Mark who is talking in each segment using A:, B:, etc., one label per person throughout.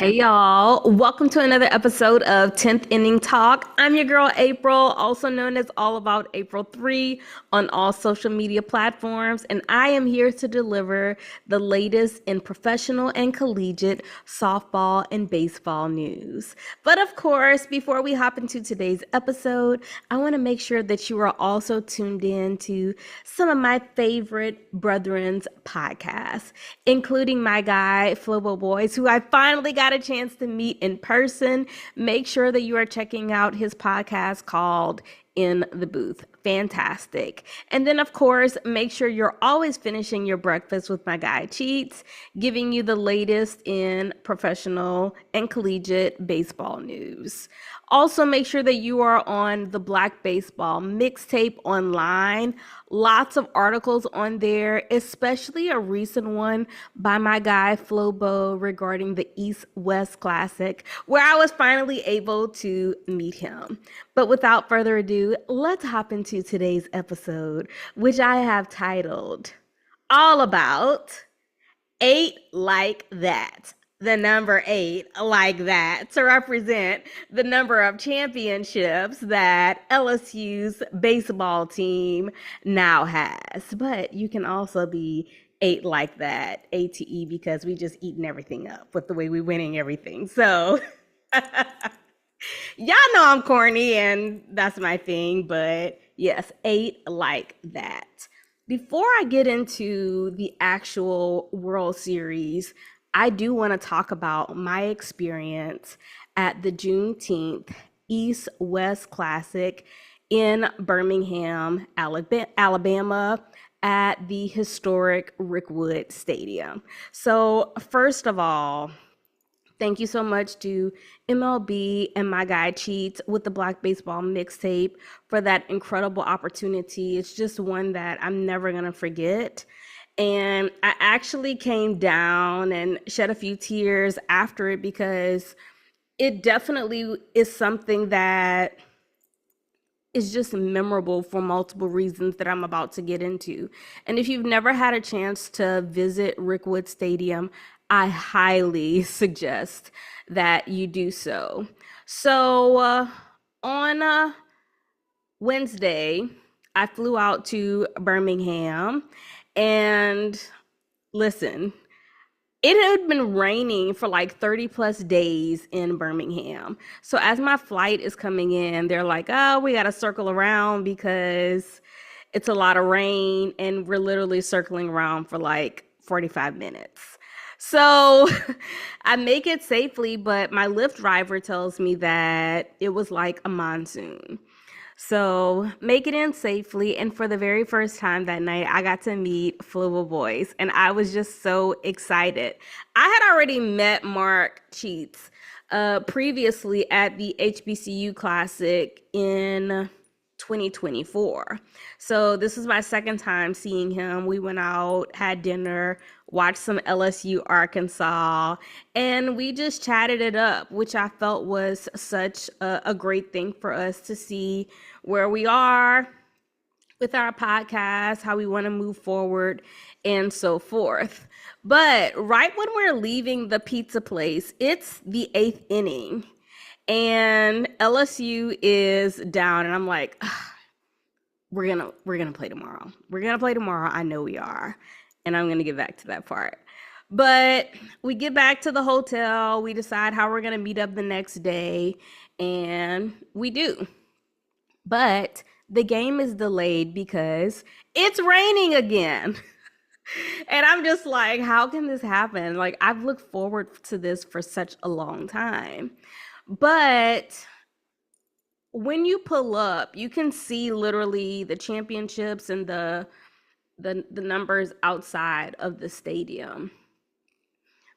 A: Hey y'all, welcome to another episode of 10th Inning Talk. I'm your girl April, also known as All About April 3 on all social media platforms, and I am here to deliver the latest in professional and collegiate softball and baseball news. But of course, before we hop into today's episode, I want to make sure that you are also tuned in to some of my favorite brethren's podcasts, including my guy Flobo Boys, who I finally got a chance to meet in person. Make sure that you are checking out his podcast called In the Booth. Fantastic. And then, of course, make sure you're always finishing your breakfast with my guy Cheats, giving you the latest in professional and collegiate baseball news. Also, make sure that you are on the Black Baseball Mixtape online. Lots of articles on there, especially a recent one by my guy Flobo regarding the East-West Classic, where I was finally able to meet him. But without further ado, let's hop into today's episode, which I have titled All About 8 Like That. The number 8 like that to represent the number of championships that LSU's baseball team now has. But you can also be 8 like that, ATE, because we just eating everything up with the way we winning everything. So y'all know I'm corny and that's my thing, but yes, 8 like that. Before I get into the actual World Series, I do want to talk about my experience at the Juneteenth East-West Classic in Birmingham, Alabama, at the historic Rickwood Stadium. So, first of all, thank you so much to MLB and my guy Cheats with the Black Baseball Mixtape for that incredible opportunity. It's just one that I'm never going to forget. And I actually came down and shed a few tears after it because it definitely is something that is just memorable for multiple reasons that I'm about to get into. And if you've never had a chance to visit Rickwood Stadium, I highly suggest that you do so. So on Wednesday, I flew out to Birmingham. And listen, it had been raining for like 30 plus days in Birmingham. So as my flight is coming in, they're like, oh, we got to circle around because it's a lot of rain. And we're literally circling around for like 45 minutes. So I make it safely, but my Lyft driver tells me that it was like a monsoon. So make it in safely. And for the very first time that night, I got to meet Flobo Boys. And I was just so excited. I had already met Mark Cheats previously at the HBCU Classic in 2024. So this is my second time seeing him. We went out, had dinner, watched some LSU Arkansas, and we just chatted it up, which I felt was such a great thing for us to see where we are with our podcast, how we want to move forward, and so forth. But right when we're leaving the pizza place, it's the 8th inning. And LSU is down, and I'm like, we're gonna play tomorrow. We're gonna play tomorrow. I know we are, and I'm gonna get back to that part. But we get back to the hotel. We decide how we're gonna meet up the next day, and we do. But the game is delayed because it's raining again. And I'm just like, how can this happen? Like, I've looked forward to this for such a long time. But when you pull up, you can see literally the championships and the numbers outside of the stadium.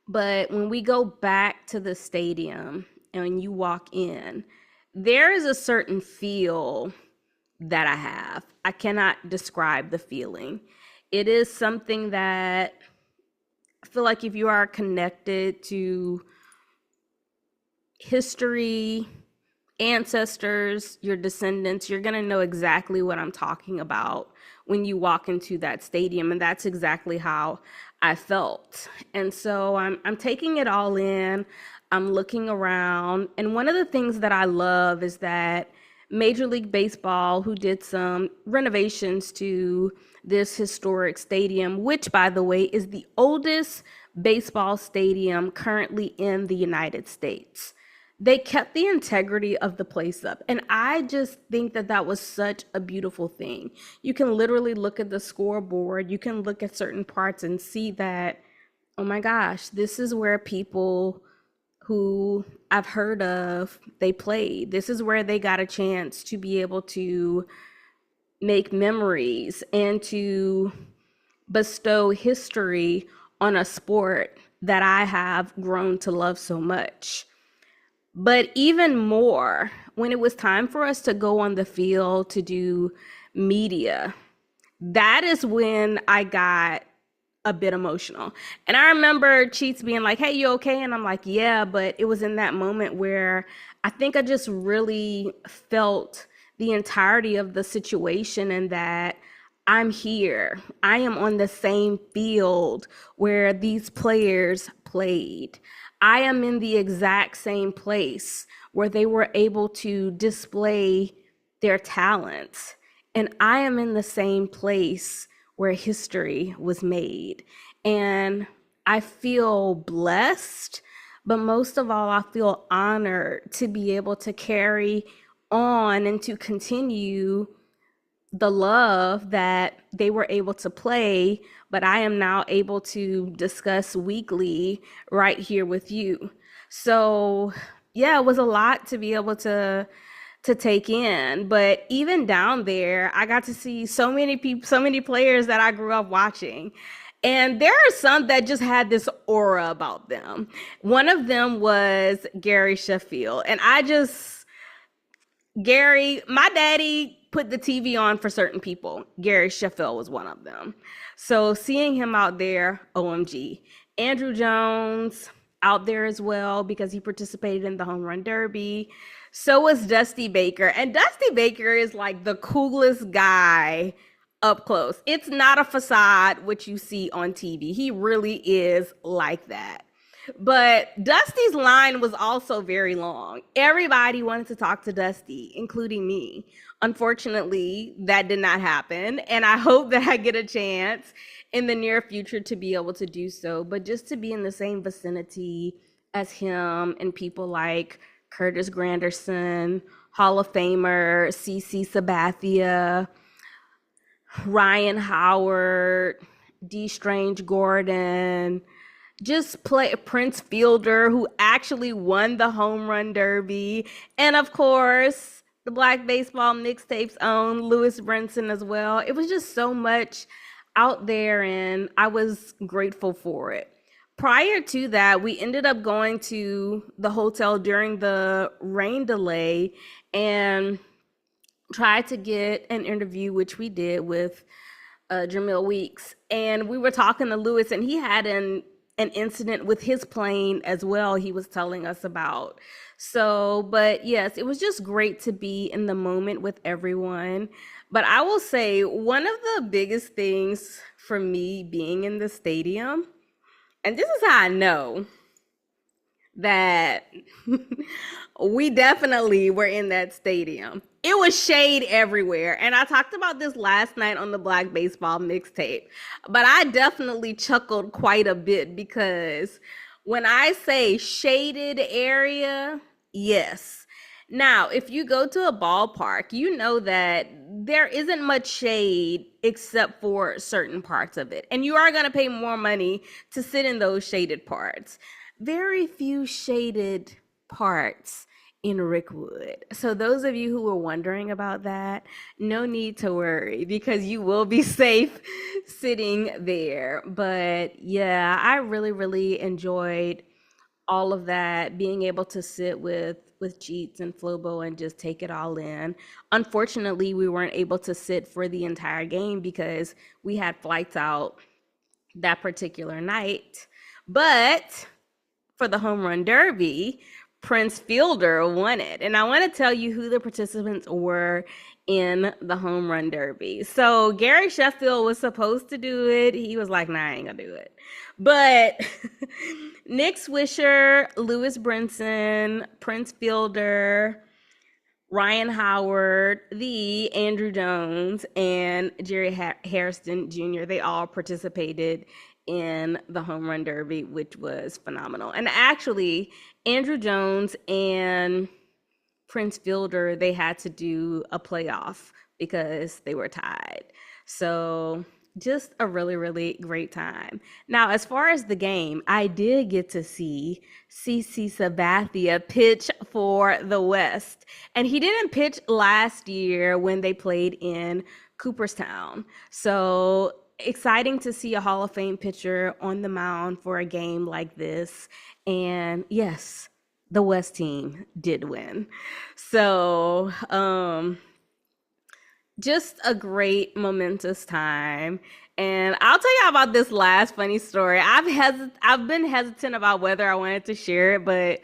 A: But when we go back to the stadium and when you walk in, there is a certain feel that I have. I cannot describe the feeling. It is something that I feel like if you are connected to history, ancestors, your descendants, you're going to know exactly what I'm talking about when you walk into that stadium. And that's exactly how I felt. And so I'm taking it all in. I'm looking around. And one of the things that I love is that Major League Baseball, who did some renovations to this historic stadium, which, by the way, is the oldest baseball stadium currently in the United States. They kept the integrity of the place up. And I just think that that was such a beautiful thing. You can literally look at the scoreboard, you can look at certain parts and see that, oh my gosh, this is where people who I've heard of, they played. This is where they got a chance to be able to make memories and to bestow history on a sport that I have grown to love so much. But even more, when it was time for us to go on the field to do media, that is when I got a bit emotional. And I remember Cheats being like, hey, you okay? And I'm like, yeah, but it was in that moment where I think I just really felt the entirety of the situation, and that I'm here. I am on the same field where these players played. I am in the exact same place where they were able to display their talents. And I am in the same place where history was made. And I feel blessed, but most of all, I feel honored to be able to carry on and to continue the love that they were able to play, but I am now able to discuss weekly right here with you. So yeah, it was a lot to be able to take in, but even down there, I got to see so many people, so many players that I grew up watching. And there are some that just had this aura about them. One of them was Gary Sheffield. And Gary, my daddy put the TV on for certain people. Gary Sheffield was one of them. So seeing him out there, OMG. Andrew Jones out there as well because he participated in the home run derby. So was Dusty Baker. And Dusty Baker is like the coolest guy up close. It's not a facade, which you see on TV. He really is like that. But Dusty's line was also very long. Everybody wanted to talk to Dusty, including me. Unfortunately, that did not happen. And I hope that I get a chance in the near future to be able to do so. But just to be in the same vicinity as him and people like Curtis Granderson, Hall of Famer, CC Sabathia, Ryan Howard, D. Strange Gordon, just play Prince Fielder, who actually won the home run derby. And of course, the Black Baseball Mixtape's own Lewis Brinson as well. It was just so much out there, and I was grateful for it. Prior to that, we ended up going to the hotel during the rain delay and tried to get an interview, which we did with Jamil Weeks. And we were talking to Lewis, and he had an incident with his plane as well he was telling us about. So, but yes, it was just great to be in the moment with everyone. But I will say one of the biggest things for me being in the stadium, and this is how I know that we definitely were in that stadium. It was shade everywhere. And I talked about this last night on the Black Baseball Mixtape, but I definitely chuckled quite a bit because when I say shaded area, yes. Now, if you go to a ballpark, you know that there isn't much shade except for certain parts of it. And you are going to pay more money to sit in those shaded parts. Very few shaded parts in Rickwood. So those of you who were wondering about that, no need to worry because you will be safe sitting there. But yeah, I really, really enjoyed all of that, being able to sit with Cheats and Flobo and just take it all in. Unfortunately, we weren't able to sit for the entire game because we had flights out that particular night. But for the home run derby, Prince Fielder won it. And I want to tell you who the participants were in the home run derby. So Gary Sheffield was supposed to do it. He was like, nah, I ain't gonna do it. But Nick Swisher, Lewis Brinson, Prince Fielder, Ryan Howard, the Andrew Jones, and Jerry Hairston Jr., they all participated in the home run derby, which was phenomenal. And actually, Andrew Jones and Prince Fielder, they had to do a playoff because they were tied. So just a really, really great time. Now, as far as the game, I did get to see CC Sabathia pitch for the West. And he didn't pitch last year when they played in Cooperstown. So exciting to see a Hall of Fame pitcher on the mound for a game like this. And yes, the West team did win. So, just a great momentous time. And I'll tell you about this last funny story. I've been hesitant about whether I wanted to share it, but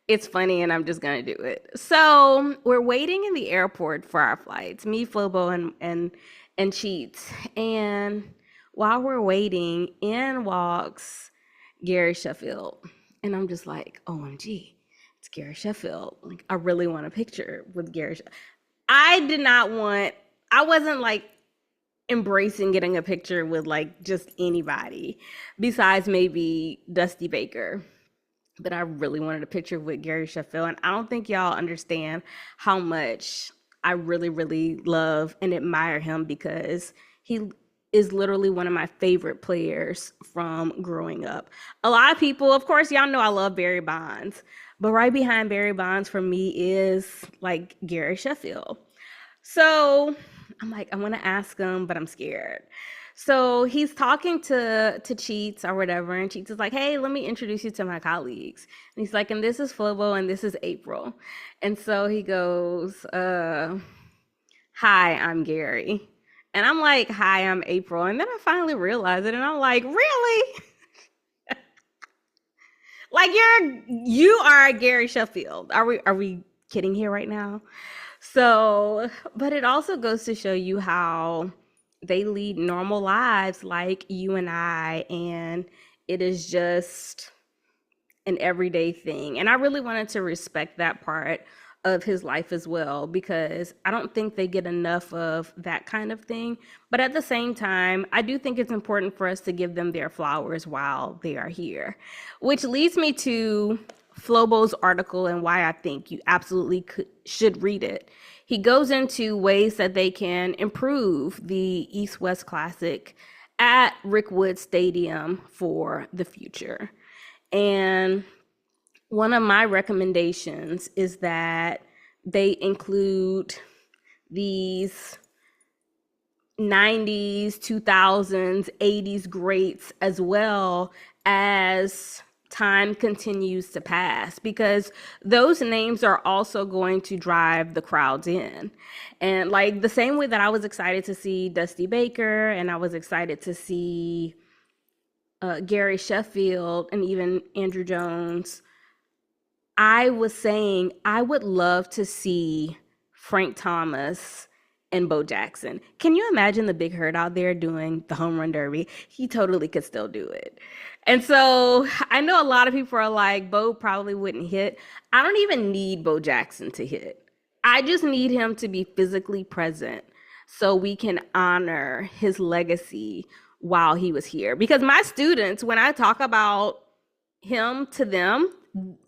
A: it's funny and I'm just gonna do it. So we're waiting in the airport for our flights, me, Flobo, and Cheats. And while we're waiting, in walks Gary Sheffield. And I'm just like, OMG, it's Gary Sheffield. Like, I really want a picture with Gary Sheffield. I wasn't like embracing getting a picture with like just anybody besides maybe Dusty Baker. But I really wanted a picture with Gary Sheffield. And I don't think y'all understand how much I really, really love and admire him, because he is literally one of my favorite players from growing up. A lot of people, of course, y'all know I love Barry Bonds, but right behind Barry Bonds for me is like Gary Sheffield. So I'm like, I want to ask him, but I'm scared. So he's talking to Cheats or whatever, and Cheats is like, hey, let me introduce you to my colleagues. And he's like, and this is Flobo, and this is April. And so he goes, hi, I'm Gary. And I'm like, hi, I'm April. And then I finally realized it, and I'm like, really? Like, you are Gary Sheffield. Are we kidding here right now? So, but it also goes to show you how they lead normal lives like you and I, and it is just an everyday thing. And I really wanted to respect that part of his life as well, because I don't think they get enough of that kind of thing. But at the same time, I do think it's important for us to give them their flowers while they are here, which leads me to Flobo's article and why I think you absolutely should read it. He goes into ways that they can improve the East-West Classic at Rickwood Stadium for the future. And one of my recommendations is that they include these 90s, 2000s, 80s greats as well as time continues to pass, because those names are also going to drive the crowds in. And like the same way that I was excited to see Dusty Baker and I was excited to see Gary Sheffield and even Andrew Jones, I was saying I would love to see Frank Thomas and Bo Jackson. Can you imagine the big herd out there doing the home run derby? He totally could still do it. And so I know a lot of people are like, Bo probably wouldn't hit. I don't even need Bo Jackson to hit. I just need him to be physically present so we can honor his legacy while he was here. Because my students, when I talk about him to them,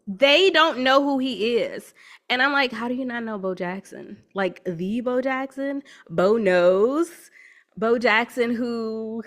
A: they don't know who he is. And I'm like, how do you not know Bo Jackson? Like the Bo Jackson? Bo knows. Bo Jackson, who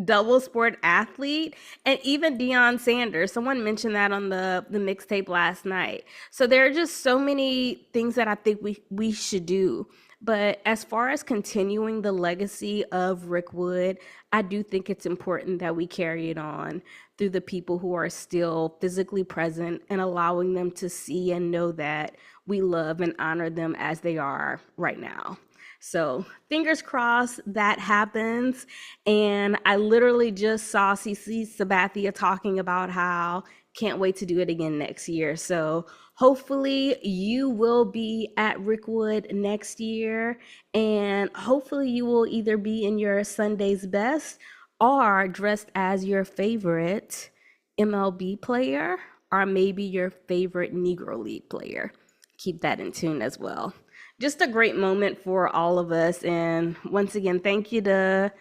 A: double sport athlete, and even Deion Sanders. Someone mentioned that on the mixtape last night. So there are just so many things that I think we should do. But as far as continuing the legacy of Rickwood, I do think it's important that we carry it on through the people who are still physically present and allowing them to see and know that we love and honor them as they are right now. So fingers crossed that happens. And I literally just saw CC Sabathia talking about how can't wait to do it again next year. So hopefully you will be at Rickwood next year, and hopefully you will either be in your Sunday's best or dressed as your favorite MLB player or maybe your favorite Negro League player. Keep that in tune as well. Just a great moment for all of us. And once again, thank you to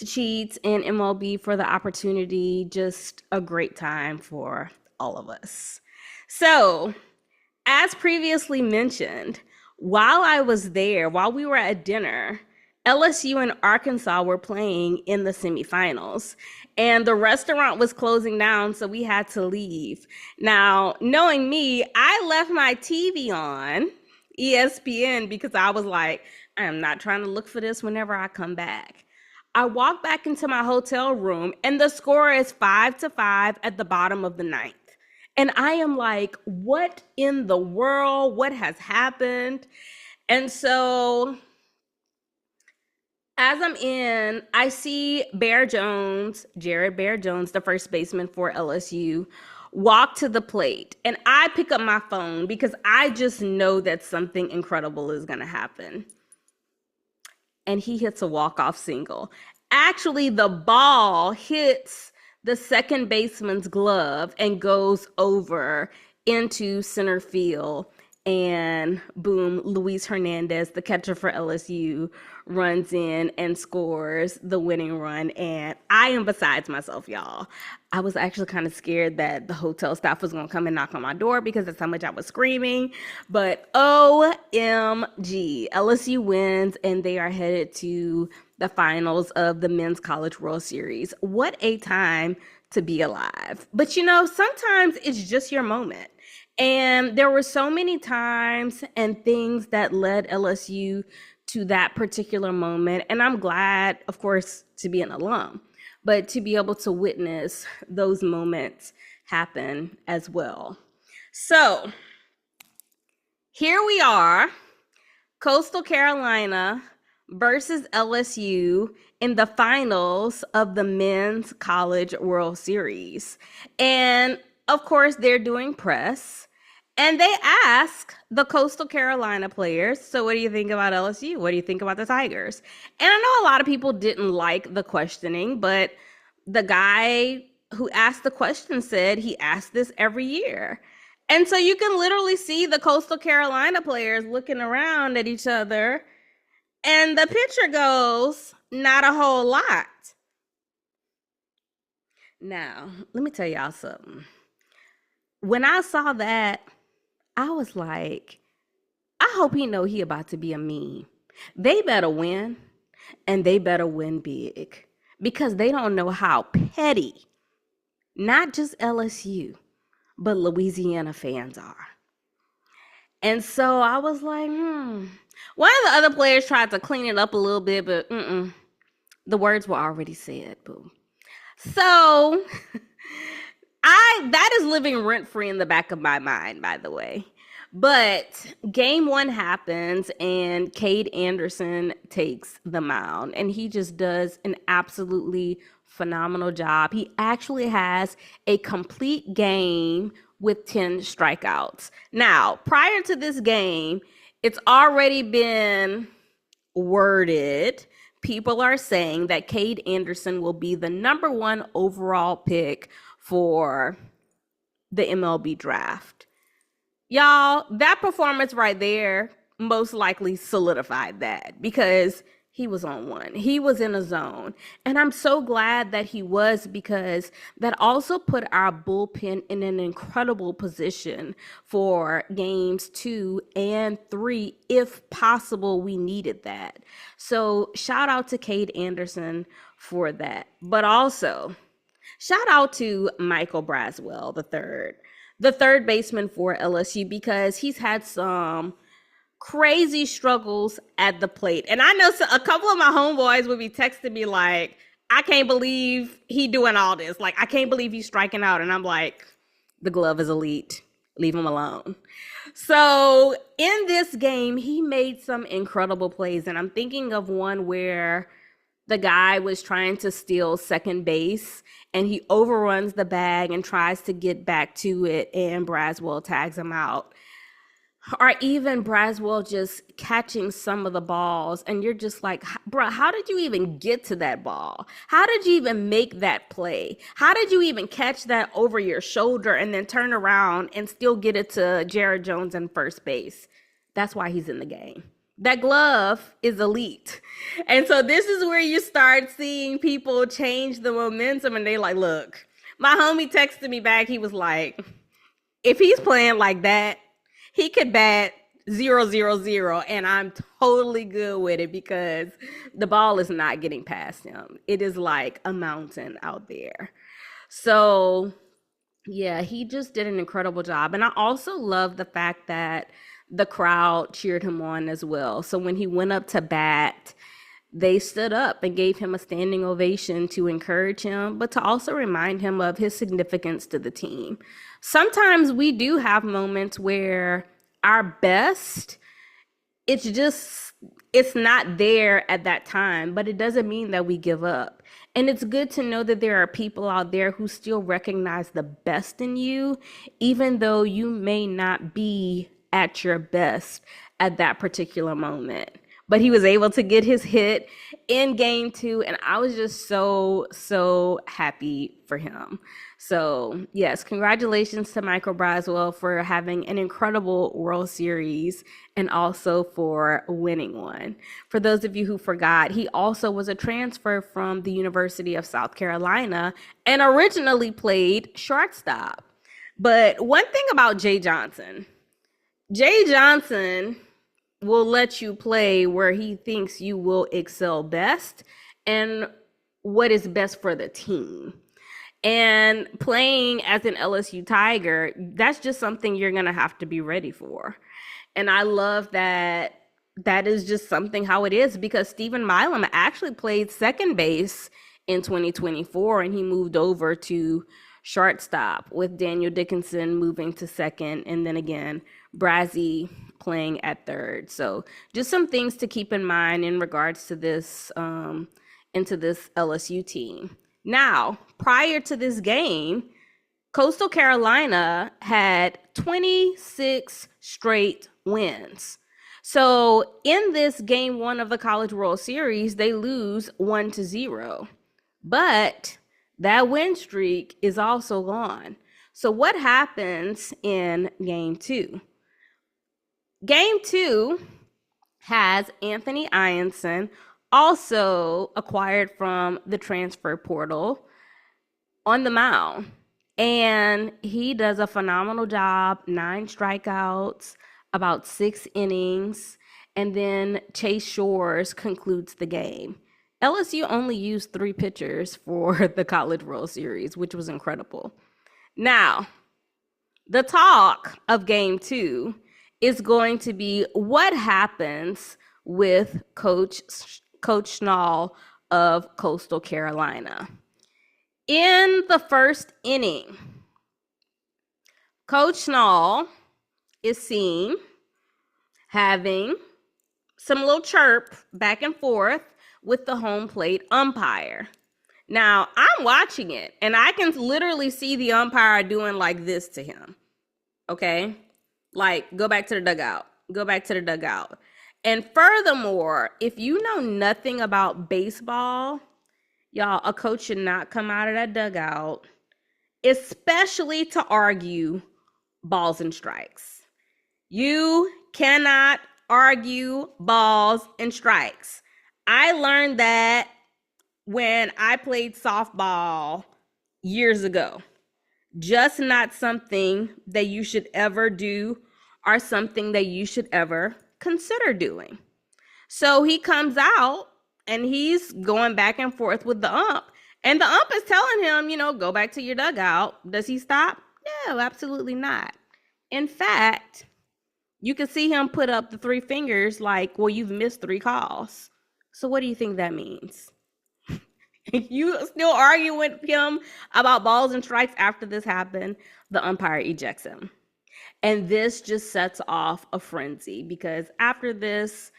A: Cheats and MLB for the opportunity. Just a great time for all of us. So, as previously mentioned, while I was there, while we were at dinner, LSU and Arkansas were playing in the semifinals, and the restaurant was closing down, so we had to leave. Now, knowing me, I left my TV on ESPN because I was like, I am not trying to look for this whenever I come back. I walked back into my hotel room, and the score is 5-5 at the bottom of the ninth. And I am like, what in the world? What has happened? And so as I'm in, I see Bear Jones, Jared Bear Jones, the first baseman for LSU, walk to the plate. And I pick up my phone because I just know that something incredible is going to happen. And he hits a walk-off single. Actually, the ball hits the second baseman's glove and goes over into center field. And boom, Luis Hernandez, the catcher for LSU, runs in and scores the winning run. And I am besides myself, y'all. I was actually kind of scared that the hotel staff was going to come and knock on my door because that's how much I was screaming. But OMG, LSU wins and they are headed to the finals of the Men's College World Series. What a time to be alive. But you know, sometimes it's just your moment. And there were so many times and things that led LSU to that particular moment. And I'm glad, of course, to be an alum, but to be able to witness those moments happen as well. So here we are, Coastal Carolina versus LSU in the finals of the Men's College World Series. And of course, they're doing press. And they ask the Coastal Carolina players, so what do you think about LSU? What do you think about the Tigers? And I know a lot of people didn't like the questioning, but the guy who asked the question said he asked this every year. And so you can literally see the Coastal Carolina players looking around at each other, and the picture goes, not a whole lot. Now, let me tell y'all something. When I saw that, I was like, I hope he know he about to be a meme. They better win, and they better win big, because they don't know how petty, not just LSU, but Louisiana fans are. And so I was like, One of the other players tried to clean it up a little bit, but the words were already said, boo. So that is living rent-free in the back of my mind, by the way. But game one happens and Cade Anderson takes the mound, and he just does an absolutely phenomenal job. He actually has a complete game with 10 strikeouts. Now, prior to this game, it's already been worded. People are saying that Cade Anderson will be the number 1 overall pick for the MLB draft. Y'all, that performance right there most likely solidified that, because he was on one. He was in a zone. And I'm so glad that he was, because that also put our bullpen in an incredible position for games 2 and 3. If possible, we needed that. So shout out to Cade Anderson for that. But also, shout out to Michael Braswell, the third baseman for LSU, because he's had some crazy struggles at the plate. And I know a couple of my homeboys would be texting me like, I can't believe he doing all this. Like, I can't believe he's striking out. And I'm like, the glove is elite. Leave him alone. So in this game, he made some incredible plays. And I'm thinking of one where The guy was trying to steal second base and he overruns the bag and tries to get back to it, and Braswell tags him out. Or even Braswell just catching some of the balls, and you're just like, bro, how did you even get to that ball? How did you even make that play? How did you even catch that over your shoulder and then turn around and still get it to Jared Jones in first base? That's why he's in the game. That glove is elite. And so this is where you start seeing people change the momentum, and they like, look, my homie texted me back. He was like, if he's playing like that, he could bat 0-0-0, and I'm totally good with it because the ball is not getting past him. It is like a mountain out there. So yeah, he just did an incredible job. And I also love the fact that the crowd cheered him on as well. So when he went up to bat, they stood up and gave him a standing ovation to encourage him, but to also remind him of his significance to the team. Sometimes we do have moments where our best, it's not there at that time, but it doesn't mean that we give up. And it's good to know that there are people out there who still recognize the best in you, even though you may not be at your best at that particular moment. But he was able to get his hit in game 2, and I was just so happy for him. So yes, congratulations to Michael Braswell for having an incredible World Series and also for winning one. For those of you who forgot, he also was a transfer from the University of South Carolina and originally played shortstop. But one thing about Jay Johnson will let you play where he thinks you will excel best and what is best for the team. And playing as an LSU Tiger, that's just something you're going to have to be ready for. And I love that that is just something how it is, because Stephen Milam actually played second base in 2024 and he moved over to shortstop, with Daniel Dickinson moving to second, and then again Brazzy playing at third. So just some things to keep in mind in regards to this into this LSU team. Now, prior to this game, Coastal Carolina had 26 straight wins. So in this game 1 of the College World Series, they lose 1-0. But that win streak is also gone. So what happens in game 2? Game 2 has Anthony Ianson, also acquired from the transfer portal, on the mound. And he does a phenomenal job, 9 strikeouts, about 6 innings, and then Chase Shores concludes the game. LSU only used 3 pitchers for the College World Series, which was incredible. Now, the talk of game 2 is going to be what happens with Coach Schnall of Coastal Carolina. In the first inning, Coach Schnall is seen having some little chirp back and forth with the home plate umpire. Now, I'm watching it, and I can literally see the umpire doing like this to him. Okay? Like, go back to the dugout. Go back to the dugout. And furthermore, if you know nothing about baseball, y'all, a coach should not come out of that dugout, especially to argue balls and strikes. You cannot argue balls and strikes. I learned that when I played softball years ago. Just not something that you should ever do or something that you should ever consider doing. So he comes out and he's going back and forth with the ump. And the ump is telling him, go back to your dugout. Does he stop? No, absolutely not. In fact, you can see him put up the 3 fingers like, well, you've missed 3 calls. So what do you think that means? You still argue with him about balls and strikes after this happened, the umpire ejects him. And this just sets off a frenzy, because after this,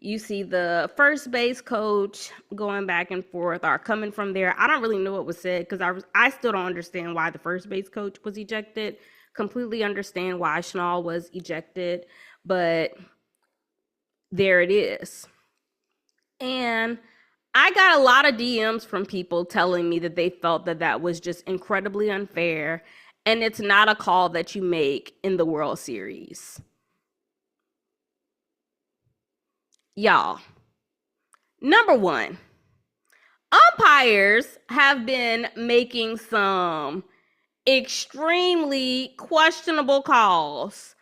A: You see the first base coach going back and forth or coming from there. I don't really know what was said because I still don't understand why the first base coach was ejected. Completely understand why Schnall was ejected, but there it is. And I got a lot of DMs from people telling me that they felt that that was just incredibly unfair, and it's not a call that you make in the World Series. Y'all, number one, umpires have been making some extremely questionable calls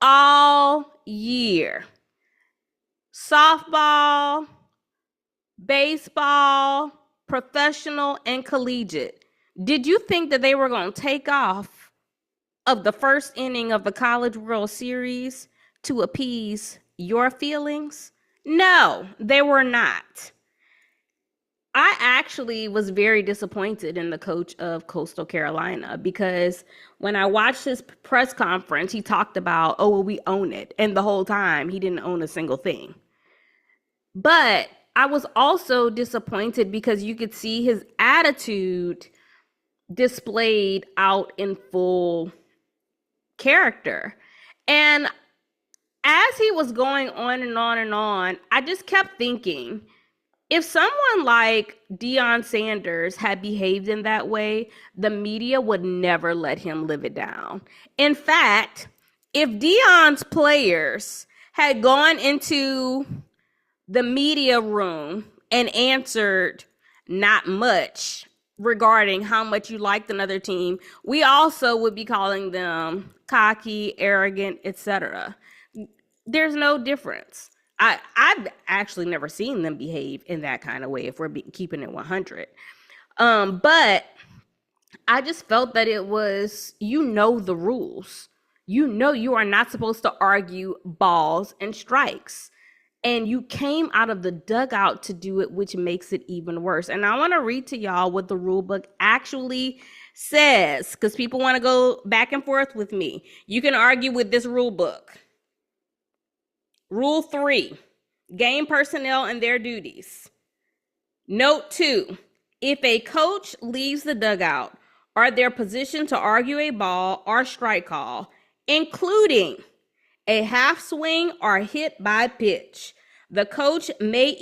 A: all year. Softball, baseball, professional, and collegiate. Did you think that they were going to take off of the first inning of the College World Series to appease your feelings? No, they were not. I actually was very disappointed in the coach of Coastal Carolina because when I watched his press conference, he talked about, oh, well, we own it. And the whole time, he didn't own a single thing. But I was also disappointed because you could see his attitude displayed out in full character. And as he was going on and on and on, I just kept thinking, if someone like Deion Sanders had behaved in that way, the media would never let him live it down. In fact, if Deion's players had gone into the media room and answered not much regarding how much you liked another team, we also would be calling them cocky, arrogant, etc. There's no difference. I've actually never seen them behave in that kind of way if we're keeping it 100. But I just felt that it was, the rules. You are not supposed to argue balls and strikes. And you came out of the dugout to do it, which makes it even worse. And I want to read to y'all what the rule book actually says, because people want to go back and forth with me. You can argue with this rule book. Rule 3, game personnel and their duties. Note 2, if a coach leaves the dugout or their position to argue a ball or strike call, including a half swing or hit by pitch, the coach may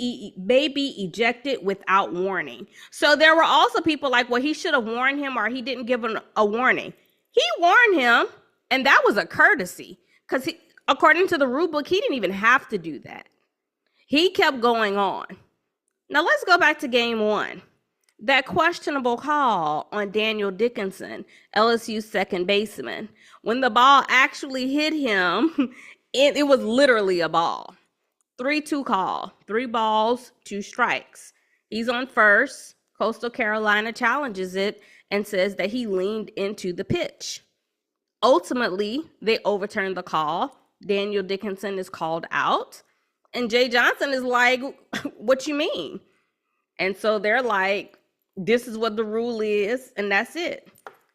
A: be ejected without warning. So there were also people like, well, he should have warned him or he didn't give him a warning. He warned him, and that was a courtesy because according to the rule book, he didn't even have to do that. He kept going on. Now let's go back to game 1. That questionable call on Daniel Dickinson, LSU's second baseman. When the ball actually hit him, it was literally a ball. 3-2 call, 3 balls, 2 strikes. He's on first. Coastal Carolina challenges it and says that he leaned into the pitch. Ultimately, they overturn the call. Daniel Dickinson is called out. And Jay Johnson is like, what you mean? And so they're like, this is what the rule is, and that's it.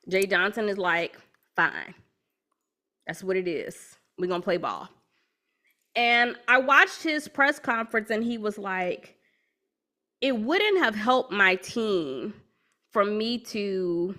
A: Jay Johnson is like, fine. That's what it is. We're going to play ball. And I watched his press conference, and he was like, it wouldn't have helped my team for me to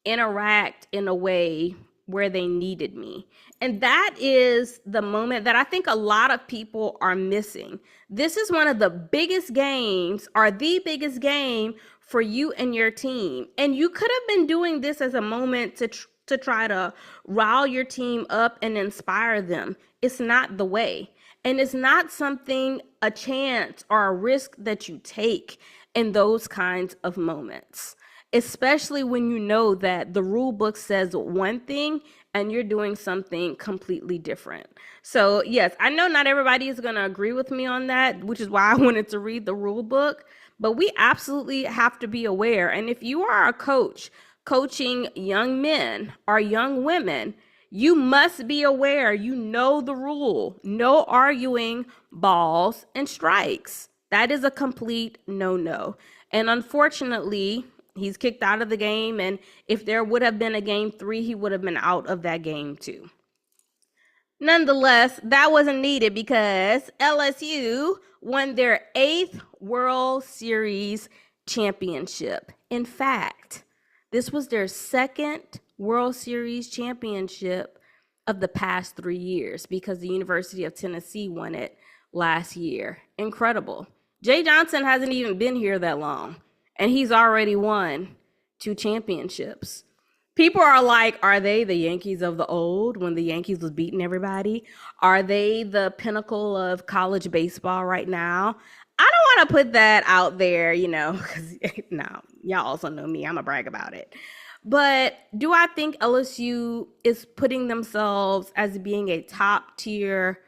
A: interact in a way where they needed me. And that is the moment that I think a lot of people are missing. This is one of the biggest games, or the biggest game for you and your team. And you could have been doing this as a moment to try to rile your team up and inspire them. It's not the way. And it's not something, a chance or a risk that you take in those kinds of moments, especially when you know that the rule book says one thing and you're doing something completely different. So yes, I know not everybody is going to agree with me on that, which is why I wanted to read the rule book, but we absolutely have to be aware. And if you are a coach coaching young men or young women, you must be aware, the rule, no arguing balls and strikes. That is a complete no-no. And unfortunately, he's kicked out of the game. And if there would have been a game 3, he would have been out of that game too. Nonetheless, that wasn't needed because LSU won their 8th World Series championship. In fact, this was their 2nd World Series championship of the past 3 years because the University of Tennessee won it last year. Incredible. Jay Johnson hasn't even been here that long, and he's already won 2 championships. People are like, are they the Yankees of the old when the Yankees was beating everybody? Are they the pinnacle of college baseball right now? I don't want to put that out there, because no, y'all also know me. I'm going to brag about it. But do I think LSU is putting themselves as being a top tier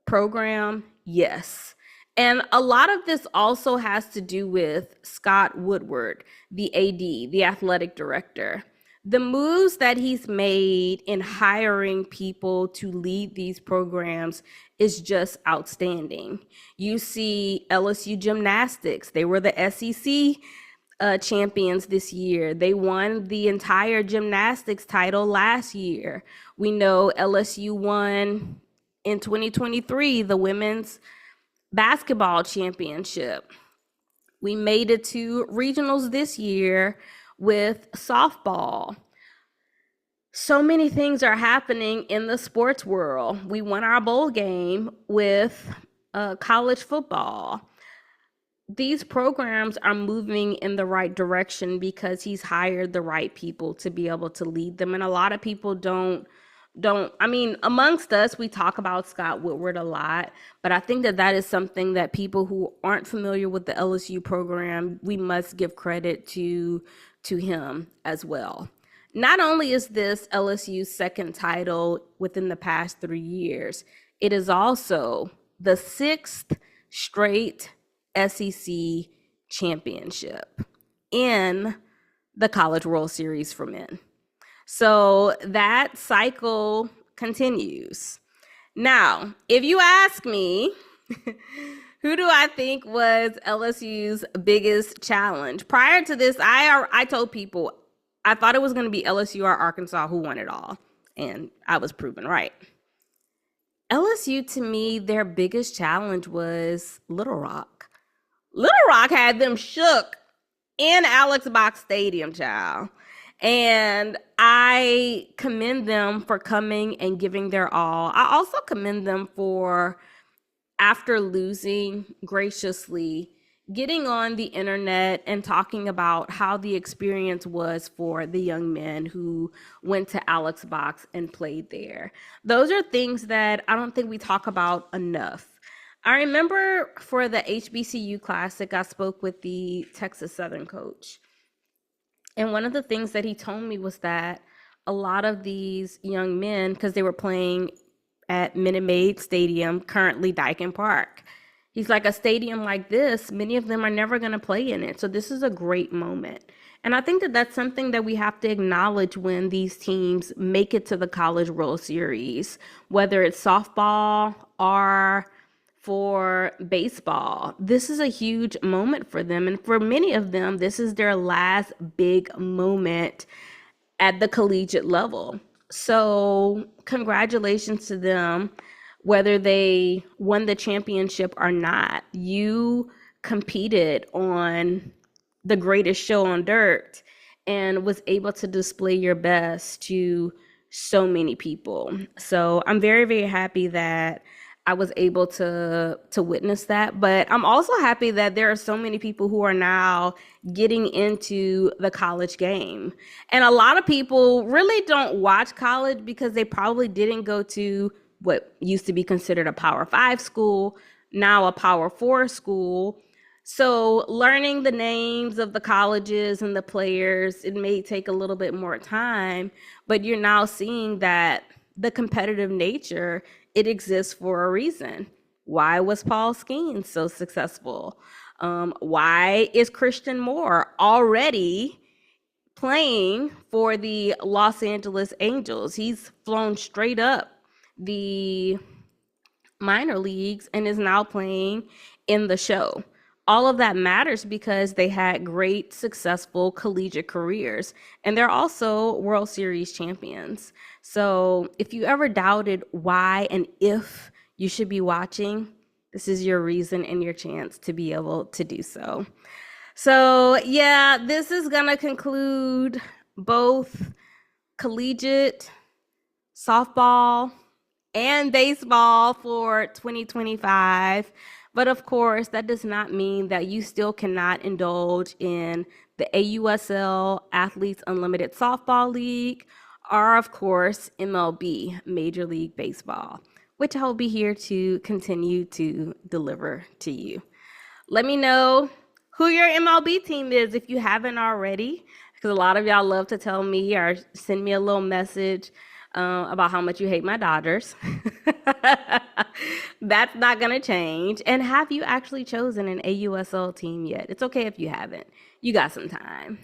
A: program? Yes. And a lot of this also has to do with Scott Woodward, the AD, the athletic director. The moves that he's made in hiring people to lead these programs is just outstanding. You see LSU gymnastics. They were the SEC champions this year. They won the entire gymnastics title last year. We know LSU won in 2023 the women's basketball championship. We made it to regionals this year with softball. So many things are happening in the sports world. We won our bowl game with college football. These programs are moving in the right direction because he's hired the right people to be able to lead them. And a lot of people don't, amongst us, we talk about Scott Woodward a lot, but I think that is something that people who aren't familiar with the LSU program, we must give credit to him as well. Not only is this LSU's 2nd title within the past 3 years, it is also the 6th straight SEC championship in the College World Series for men. So that cycle continues. Now, if you ask me, who do I think was LSU's biggest challenge? Prior to this, I told people I thought it was going to be LSU or Arkansas who won it all, and I was proven right. LSU, to me, their biggest challenge was Little Rock. Little Rock had them shook in Alex Box Stadium, child. And I commend them for coming and giving their all. I also commend them for, after losing, graciously getting on the internet and talking about how the experience was for the young men who went to Alex Box and played there. Those are things that I don't think we talk about enough. I remember for the HBCU Classic, I spoke with the Texas Southern coach. And one of the things that he told me was that a lot of these young men, because they were playing at Minute Maid Stadium, currently Dyken Park, he's like, a stadium like this, many of them are never going to play in it. So this is a great moment. And I think that that's something that we have to acknowledge when these teams make it to the College World Series, whether it's softball or for baseball. This is a huge moment for them. And for many of them, this is their last big moment at the collegiate level. So congratulations to them, whether they won the championship or not. You competed on the greatest show on dirt and was able to display your best to so many people. So I'm very, very happy that I was able to witness that. But I'm also happy that there are so many people who are now getting into the college game. And a lot of people really don't watch college because they probably didn't go to what used to be considered a Power 5 school, now a Power 4 school. So learning the names of the colleges and the players, it may take a little bit more time, but you're now seeing that the competitive nature, it exists for a reason. Why was Paul Skeens so successful? Why is Christian Moore already playing for the Los Angeles Angels? He's flown straight up the minor leagues and is now playing in the show. All of that matters because they had great, successful collegiate careers, and they're also World Series champions. So if you ever doubted why and if you should be watching, this is your reason and your chance to be able to do so. So, yeah, this is going to conclude both collegiate softball and baseball for 2025. But of course, that does not mean that you still cannot indulge in the AUSL Athletes Unlimited Softball League, or of course, MLB, Major League Baseball, which I'll be here to continue to deliver to you. Let me know who your MLB team is if you haven't already, because a lot of y'all love to tell me or send me a little message about how much you hate my Dodgers. That's not going to change. And have you actually chosen an AUSL team yet? It's okay if you haven't. You got some time.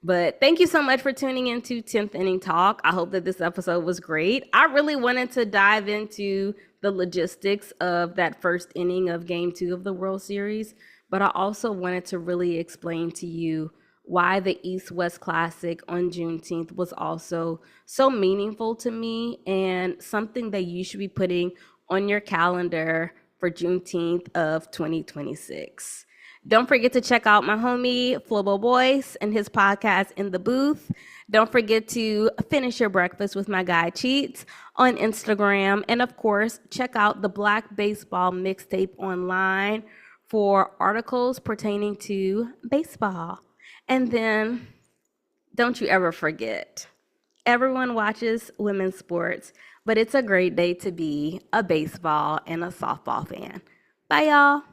A: But thank you so much for tuning into 10th Inning Talk. I hope that this episode was great. I really wanted to dive into the logistics of that first inning of Game 2 of the World Series, but I also wanted to really explain to you why the East-West Classic on Juneteenth was also so meaningful to me and something that you should be putting on your calendar for Juneteenth of 2026. Don't forget to check out my homie Flobo Boyce and his podcast In the Booth. Don't forget to finish your breakfast with my guy Cheats on Instagram. And of course, check out the Black Baseball Mixtape online for articles pertaining to baseball. And then don't you ever forget, everyone watches women's sports, but it's a great day to be a baseball and a softball fan. Bye, y'all.